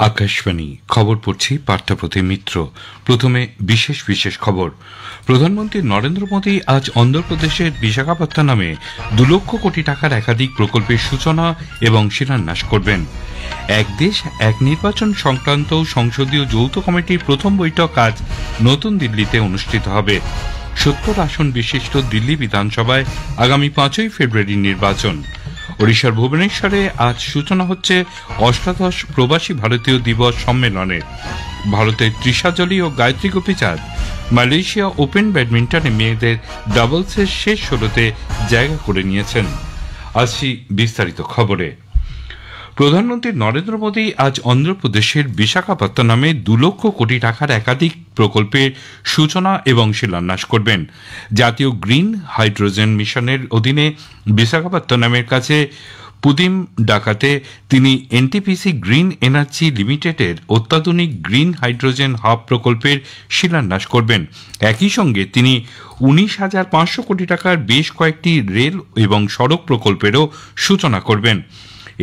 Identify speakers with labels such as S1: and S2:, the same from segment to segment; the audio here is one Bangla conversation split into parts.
S1: আকাশবাণী খবর পড়ছি পার্থপ্রতিম মিত্র। প্রথমে বিশেষ বিশেষ খবর। প্রধানমন্ত্রী নরেন্দ্র মোদী আজ অন্ধ্রপ্রদেশের বিশাখাপত্তনমে 2 লক্ষ কোটি টাকার একাধিক প্রকল্পের সূচনা এবং শিলান্যাস করবেন। এক দেশ এক নির্বাচন সংক্রান্ত সংসদীয় যৌথ কমিটির প্রথম বৈঠক আজ নতুন দিল্লিতে অনুষ্ঠিত হবে। 70 আসন বিশিষ্ট দিল্লি বিধানসভায় আগামী 5ই ফেব্রুয়ারি নির্বাচন। ওড়িশার ভুবনেশ্বরে আজ সূচনা হচ্ছে অষ্টাদশ প্রবাসী ভারতীয় দিবস সম্মেলনের। ভারতের তৃষা জলি ও গায়ত্রী গোপীচাঁদ মালয়েশিয়া ওপেন ব্যাডমিন্টনে মেয়েদের ডাবলসের শেষ 16তে জায়গা করে নিয়েছেন। আসছি বিস্তারিত খবরে। প্রধানমন্ত্রী নরেন্দ্র মোদী আজ অন্ধ্রপ্রদেশের বিশাখাপত্তনমে 2 লক্ষ কোটি টাকার একাধিক প্রকল্পের সূচনা এবং শিলান্যাস করবেন। জাতীয় গ্রিন হাইড্রোজেন মিশনের অধীনে বিশাখাপত্তনমের কাছে পুদিম ডাকাতে তিনি এনটিপিসি গ্রিন এনার্জি লিমিটেডের অত্যাধুনিক গ্রিন হাইড্রোজেন হাব প্রকল্পের শিলান্যাস করবেন। একই সঙ্গে তিনি 19,500 কোটি টাকার বেশ কয়েকটি রেল এবং সড়ক প্রকল্পেরও সূচনা করবেন।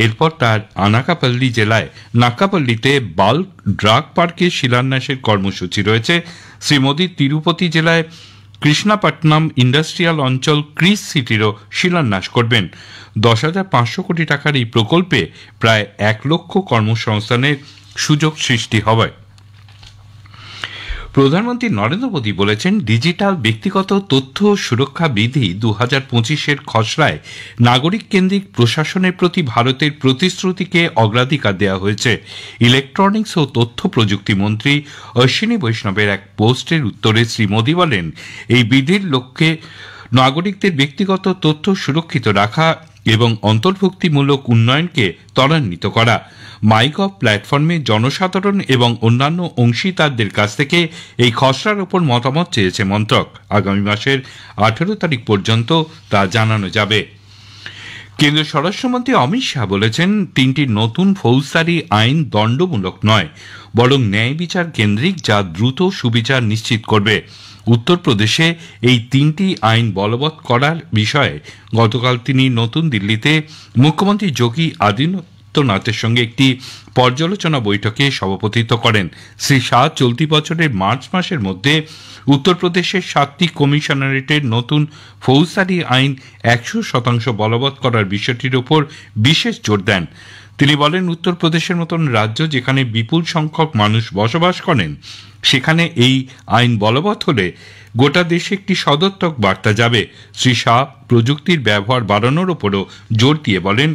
S1: এরপর তার আনাকাপল্লী জেলায় নাক্কাপল্লীতে বাল্ক ড্রাগ পার্কের শিলান্যাসের কর্মসূচি রয়েছে। শ্রী মোদী তিরুপতি জেলায় কৃষ্ণাপট্টনম ইন্ডাস্ট্রিয়াল অঞ্চল ক্রিস সিটিরও শিলান্যাস করবেন। 10,500 কোটি টাকার এই প্রকল্পে প্রায় 1 লক্ষ কর্মসংস্থানের সুযোগ সৃষ্টি হবে। প্রধানমন্ত্রী নরেন্দ্র মোদী বলেছেন, ডিজিটাল ব্যক্তিগত তথ্য সুরক্ষা বিধি 2025-এর খসড়ায় নাগরিক কেন্দ্রিক প্রশাসনের প্রতি ভারতের প্রতিশ্রুতিকে অগ্রাধিকার দেওয়া হয়েছে। ইলেকট্রনিক্স ও তথ্য প্রযুক্তি মন্ত্রী অশ্বিনী বৈষ্ণবের এক পোস্টের উত্তরে শ্রী মোদী বলেন, এই বিধির লক্ষ্যে নাগরিকদের ব্যক্তিগত তথ্য সুরক্ষিত রাখা এবং অন্তর্ভুক্তিমূলক উন্নয়নকে ত্বরান্বিত করা। মাইগভ প্ল্যাটফর্মে জনসাধারণ এবং অন্যান্য অংশীদারদের কাছ থেকে এই খসড়ার ওপর মতামত চেয়েছে মন্ত্রক। আগামী মাসের 18 তারিখ পর্যন্ত তা জানানো যাবে। কেন্দ্রীয় স্বরাষ্ট্রমন্ত্রী অমিত শাহ বলেছেন, 3টি নতুন ফৌজদারি আইন দণ্ডমূলক নয়, বরং ন্যায় বিচার কেন্দ্রিক, যা দ্রুত সুবিচার নিশ্চিত করবে। উত্তরপ্রদেশে এই 3টি আইন বলবৎ করার বিষয়ে গতকাল তিনি নতুন দিল্লিতে মুখ্যমন্ত্রী যোগী আদিত্যনাথের সঙ্গে একটি পর্যালোচনা বৈঠকে সভাপতিত্ব করেন। শ্রী শাহ চলতি বছরের মার্চ মাসের মধ্যে উত্তরপ্রদেশের 7টি কমিশনারেটের নতুন ফৌজদারি আইন 100% বলবৎ করার বিষয়টির উপর বিশেষ জোর দেন। তিনি বলেন, উত্তরপ্রদেশের মতন রাজ্য যেখানে বিপুল সংখ্যক মানুষ বসবাস করেন, সেখানে এই আইন বলবৎ হলে গোটা দেশে একটি সদর্থক বার্তা যাবে। শ্রী শাহ প্রযুক্তির ব্যবহার বাড়ানোর উপরও জোর দিয়ে বলেন,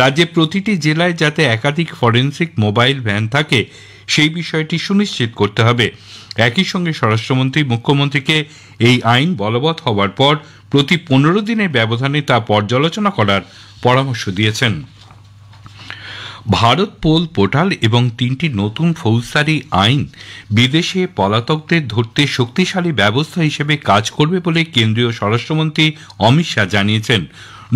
S1: রাজ্যে প্রতিটি জেলায় যাতে একাধিক ফরেন্সিক মোবাইল ভ্যান থাকে, সেই বিষয়টি সুনিশ্চিত করতে হবে। একই সঙ্গে স্বরাষ্ট্রমন্ত্রী মুখ্যমন্ত্রীকে এই আইন বলবৎ হওয়ার পর প্রতি 15 দিনের ব্যবধানে তা পর্যালোচনা করার পরামর্শ দিয়েছেন। ভারত পোল পোর্টাল এবং 3টি নতুন ফৌজদারি আইন বিদেশে পলাতকদের ধরতে শক্তিশালী ব্যবস্থা হিসেবে কাজ করবে বলে কেন্দ্রীয় স্বরাষ্ট্রমন্ত্রী অমিত শাহ জানিয়েছেন।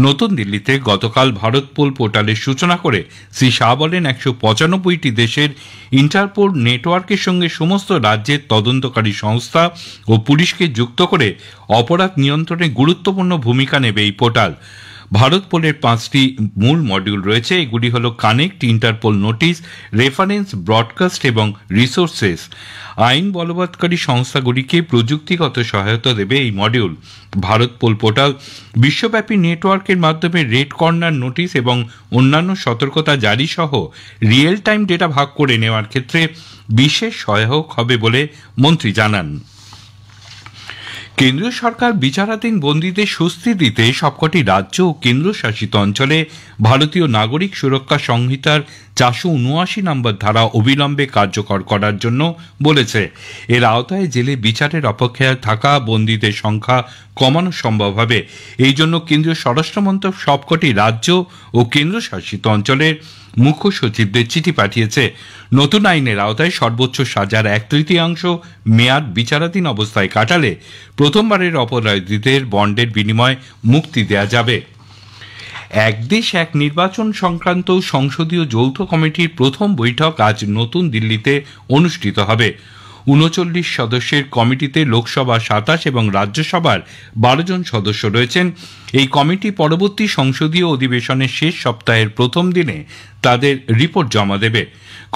S1: নতুন দিল্লিতে গতকাল ভারত পোল পোর্টালের সূচনা করে শ্রী শাহ বলেন, 195টি দেশের ইন্টারপোল নেটওয়ার্কের সঙ্গে সমস্ত রাজ্যের তদন্তকারী সংস্থা ও পুলিশকে যুক্ত করে অপরাধ নিয়ন্ত্রণে গুরুত্বপূর্ণ ভূমিকা নেবে এই পোর্টাল। ভারত পোলের 5টি মূল মডিউল রয়েছে। এগুলি হল connect, Interpol notice, reference, broadcast এবং রিসোর্সেস। আইন বলবৎকারী সংস্থাগুলিকে প্রযুক্তিগত সহায়তা দেবে এই মডিউল। ভারত পোল পোর্টাল বিশ্বব্যাপী নেটওয়ার্কের মাধ্যমে রেড কর্নার নোটিস এবং অন্যান্য সতর্কতা জারি সহ রিয়েল টাইম ডেটা ভাগ করে নেওয়ার ক্ষেত্রে বিশেষ সহায়ক হবে বলে মন্ত্রী জানান। কেন্দ্রীয় সরকার বিচারাধীন বন্দীদের স্বস্তি দিতে সবকটি রাজ্য ও কেন্দ্রশাসিত অঞ্চলে ভারতীয় নাগরিক সুরক্ষা সংহিতার 479 নম্বর ধারা অবিলম্বে কার্যকর করার জন্য বলেছে। এর আওতায় জেলে বিচারের অপেক্ষায় থাকা বন্দীদের সংখ্যা কমানো সম্ভব হবে। এই জন্য কেন্দ্রীয় স্বরাষ্ট্রমন্ত্রক সবকটি রাজ্য ও কেন্দ্রশাসিত অঞ্চলের মুখ্য সচিবদের চিঠি পাঠিয়েছে। নতুন আইনের আওতায় সর্বোচ্চ সাজার 1/3 মেয়াদ বিচারাধীন অবস্থায় কাটালে প্রথমবারের অপরাধীদের বন্ডের বিনিময়ে মুক্তি দেওয়া যাবে। এক দেশ এক নির্বাচন সংক্রান্ত সংসদীয় যৌথ কমিটির প্রথম বৈঠক আজ নতুন দিল্লিতে অনুষ্ঠিত হবে। 39 সদস্যের কমিটিতে লোকসভা 27 এবং রাজ্যসভার 12 জন সদস্য রয়েছেন। এই কমিটি পরবর্তী সংসদীয় অধিবেশনের শেষ সপ্তাহের প্রথম দিনে তাদের রিপোর্ট জমা দেবে।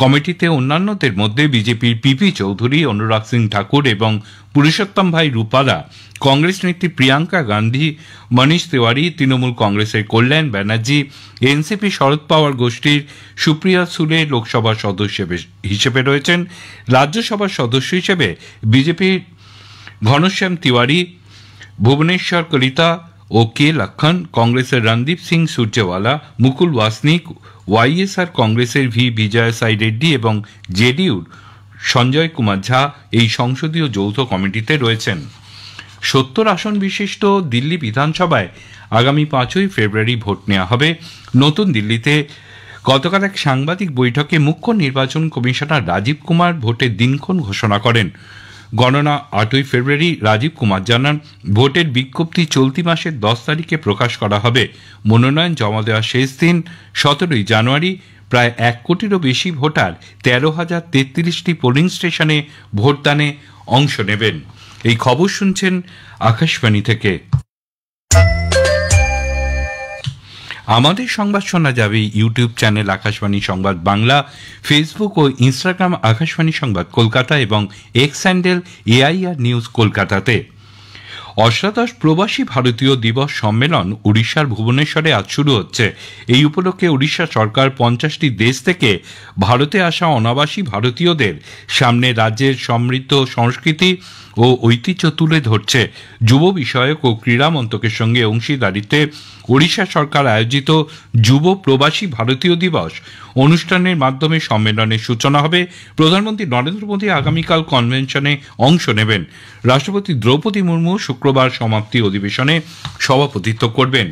S1: কমিটিতে অন্যান্যদের মধ্যে বিজেপির পিপি চৌধুরী, অনুরাগ সিং ঠাকুর এবং পুরুষোত্তম ভাই রূপালা, কংগ্রেস নেত্রী প্রিয়াঙ্কা গান্ধী, মনীষ তিওয়ারি, তৃণমূল কংগ্রেসের কল্যাণ ব্যানার্জি, এনসিপি শরদ পাওয়ার গোষ্ঠীর সুপ্রিয়া সুলে লোকসভার সদস্য হিসেবে রয়েছেন। রাজ্যসভার সদস্য হিসেবে বিজেপির ঘনশ্যাম তিওয়ারি, ভুবনেশ্বর কলিতা ও কে লক্ষণ, কংগ্রেসের রণদীপ সিং সুরজেওয়ালা, মুকুল ওয়াসনিক, ওয়াইএসআর কংগ্রেসের ভি বিজয় সাই রেড্ডি এবং জেডিইউর সঞ্জয় কুমার ঝা এই সংসদীয় যৌথ কমিটিতে রয়েছেন। 70 আসন বিশিষ্ট দিল্লি বিধানসভায় আগামী 5ই ফেব্রুয়ারি ভোট নেওয়া হবে। নতুন দিল্লিতে গতকাল এক সাংবাদিক বৈঠকে মুখ্য নির্বাচন কমিশনার রাজীব কুমার ভোটের দিনক্ষণ ঘোষণা করেন। গণনা 8ই ফেব্রুয়ারি। রাজীব কুমার জানান, ভোটের বিজ্ঞপ্তি চলতি মাসের 10 তারিখে প্রকাশ করা হবে। মনোনয়ন জমা দেওয়ার শেষ দিন 17ই জানুয়ারি। প্রায় 1 কোটিরও বেশি ভোটার 13,033টি পোলিং স্টেশনে ভোটদানে অংশ নেবেন। এই খবর শুনছেন আকাশবাণী থেকে। আমাদের সংবাদ শোনা যাবে ইউটিউব চ্যানেল আকাশবাণী সংবাদ বাংলা, ফেসবুক ও ইনস্টাগ্রাম আকাশবাণী সংবাদ কলকাতা এবং এক্স হ্যান্ডেল এআইআর নিউজ কলকাতাতে। অষ্টাদশ প্রবাসী ভারতীয় দিবস সম্মেলন উড়িষ্যার ভুবনেশ্বরে আজ শুরু হচ্ছে। এই উপলক্ষে উড়িষ্যা সরকার 50টি দেশ থেকে ভারতে আসা অনাবাসী ভারতীয়দের সামনে রাজ্যের সমৃদ্ধ সংস্কৃতি ও ঐতিহ্য তুলে ধরছে। যুব বিষয়ক ও ক্রীড়া মন্ত্রকের সঙ্গে অংশীদারিত্বে ওড়িশা সরকার আয়োজিত যুব প্রবাসী ভারতীয় দিবস অনুষ্ঠানের মাধ্যমে সম্মেলনের সূচনা হবে। প্রধানমন্ত্রী নরেন্দ্র মোদী আগামীকাল কনভেনশনে অংশ নেবেন। রাষ্ট্রপতি দ্রৌপদী মুর্মু শুক্রবার সমাপ্তি অধিবেশনে সভাপতিত্ব করবেন।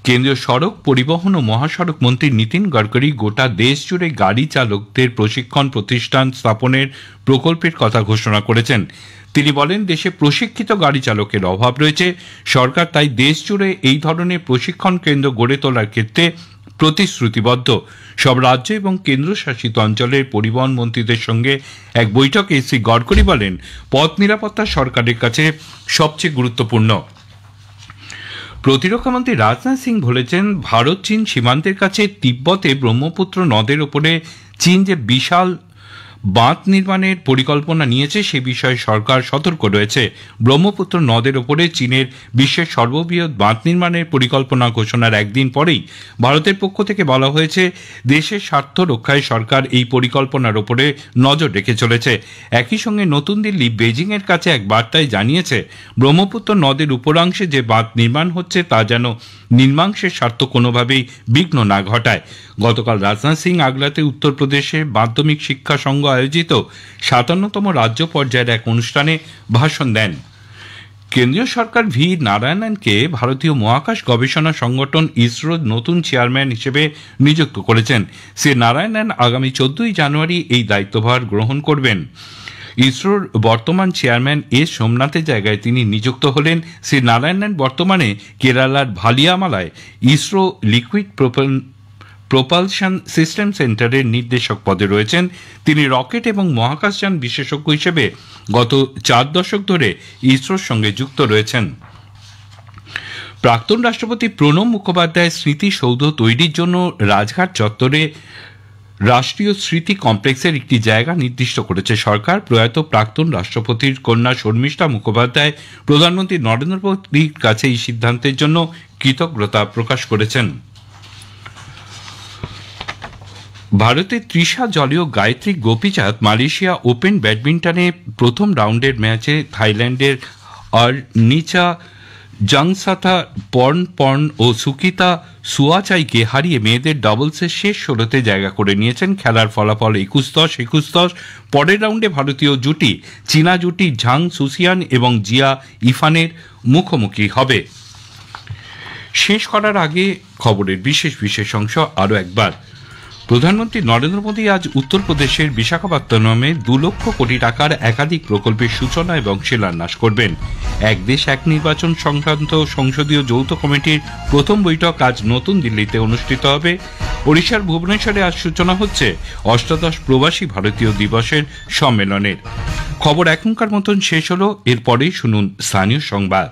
S1: কেন্দ্রীয় সড়ক পরিবহন ও মহাসড়ক মন্ত্রী নীতিন গডকরি গোটা দেশ জুড়ে গাড়ি চালকদের প্রশিক্ষণ প্রতিষ্ঠান স্থাপনের প্রকল্পের কথা ঘোষণা করেছেন। তিনি বলেন, দেশে প্রশিক্ষিত গাড়ি চালকের অভাব রয়েছে। সরকার তাই দেশ জুড়ে এই ধরনের প্রশিক্ষণ কেন্দ্র গড়ে তোলার ক্ষেত্রে প্রতিশ্রুতিবদ্ধ। সব রাজ্য এবং কেন্দ্রশাসিত অঞ্চলের পরিবহন মন্ত্রীদের সঙ্গে এক বৈঠকে শ্রী গডকরি বলেন, পথ নিরাপত্তা সরকারের কাছে সবচেয়ে গুরুত্বপূর্ণ। প্রতিরক্ষামন্ত্রী রাজনাথ সিং বলেছেন, ভারত চীন সীমান্তের কাছে তিব্বতে ব্রহ্মপুত্র নদের ওপরে চীন যে বিশাল বাঁধ নির্মাণের পরিকল্পনা নিয়েছে সে বিষয়ে সরকার সতর্ক রয়েছে। ব্রহ্মপুত্র নদের ওপরে চীনের বিশ্বের সর্ববৃহৎ বাঁধ নির্মাণের পরিকল্পনা ঘোষণার একদিন পরেই ভারতের পক্ষ থেকে বলা হয়েছে, দেশের স্বার্থ রক্ষায় সরকার এই পরিকল্পনার ওপরে নজর রেখে চলেছে। একই সঙ্গে নতুন দিল্লি বেজিংয়ের কাছে এক বার্তায় জানিয়েছে, ব্রহ্মপুত্র নদের উপরাংশে যে বাঁধ নির্মাণ হচ্ছে তা যেন নির্মাংসের স্বার্থ কোনোভাবেই বিঘ্ন না ঘটায়। গতকাল রাজনাথ সিং আগলাতে উত্তরপ্রদেশে মাধ্যমিক শিক্ষা সংঘ আয়োজিত 57তম রাজ্য পর্যায়ের এক অনুষ্ঠানে ভাষণ দেন। কেন্দ্রীয় সরকার ভি নারায়ণনকে ভারতীয় মহাকাশ গবেষণা সংগঠন ইসরোর নতুন চেয়ারম্যান হিসেবে নিযুক্ত করেছেন। শ্রী নারায়ণন আগামী 14ই জানুয়ারি এই দায়িত্বভার গ্রহণ করবেন। ইসরোর বর্তমান চেয়ারম্যান এস সোমনাথের জায়গায় তিনি নিযুক্ত হলেন। শ্রী নারায়ণন বর্তমানে কেরালার ভালিয়ামালায় ইসরো লিকুইড প্রোপালশন সিস্টেম সেন্টারের নির্দেশক পদে রয়েছেন। তিনি রকেট এবং মহাকাশযান বিশেষজ্ঞ হিসেবে গত 4 দশক ধরে ইসরোর সঙ্গে যুক্ত রয়েছেন। প্রাক্তন রাষ্ট্রপতি প্রণব মুখোপাধ্যায় স্মৃতিসৌধ তৈরির জন্য রাজঘাট চত্বরে রাষ্ট্রীয় স্মৃতি কমপ্লেক্সের একটি জায়গা নির্দিষ্ট করেছে সরকার। প্রয়াত প্রাক্তন রাষ্ট্রপতির কন্যা শর্মিষ্ঠা মুখোপাধ্যায় প্রধানমন্ত্রী নরেন্দ্র মোদীর কাছে এই সিদ্ধান্তের জন্য কৃতজ্ঞতা প্রকাশ করেছেন। ভারতের তৃষা জলীয় গায়ত্রী গোপীচাঁদ মালয়েশিয়া ওপেন ব্যাডমিন্টনে প্রথম রাউন্ডের ম্যাচে থাইল্যান্ডের অর্নিচা জাংসাথা পর্ন ও সুকিতা সুয়াচাইকে হারিয়ে মেয়েদের ডাবলসের শেষ 16তে জায়গা করে নিয়েছেন। খেলার ফলাফল 21-10, 21-10। পরের রাউন্ডে ভারতীয় জুটি চীনা জুটি ঝাং সুসিয়ান এবং জিয়া ইফানের মুখোমুখি হবে। শেষ করার আগে খবরের বিশেষ অংশ আরও একবার। প্রধানমন্ত্রী নরেন্দ্র মোদী আজ উত্তরপ্রদেশের বিশাখাপত্তনমে 2 লক্ষ কোটি টাকার একাধিক প্রকল্পের সূচনা এবং শিলান্যাস করবেন। এক দেশ এক নির্বাচন সংক্রান্ত সংসদীয় যৌথ কমিটির প্রথম বৈঠক আজ নতুন দিল্লিতে অনুষ্ঠিত হবে। ওড়িশার ভুবনেশ্বরে আজ সূচনা হচ্ছে অষ্টাদশ প্রবাসী ভারতীয় দিবসের সম্মেলনের। খবর এখনকার মতন শেষ হলো। এরপরেই শুনুন স্থানীয় সংবাদ।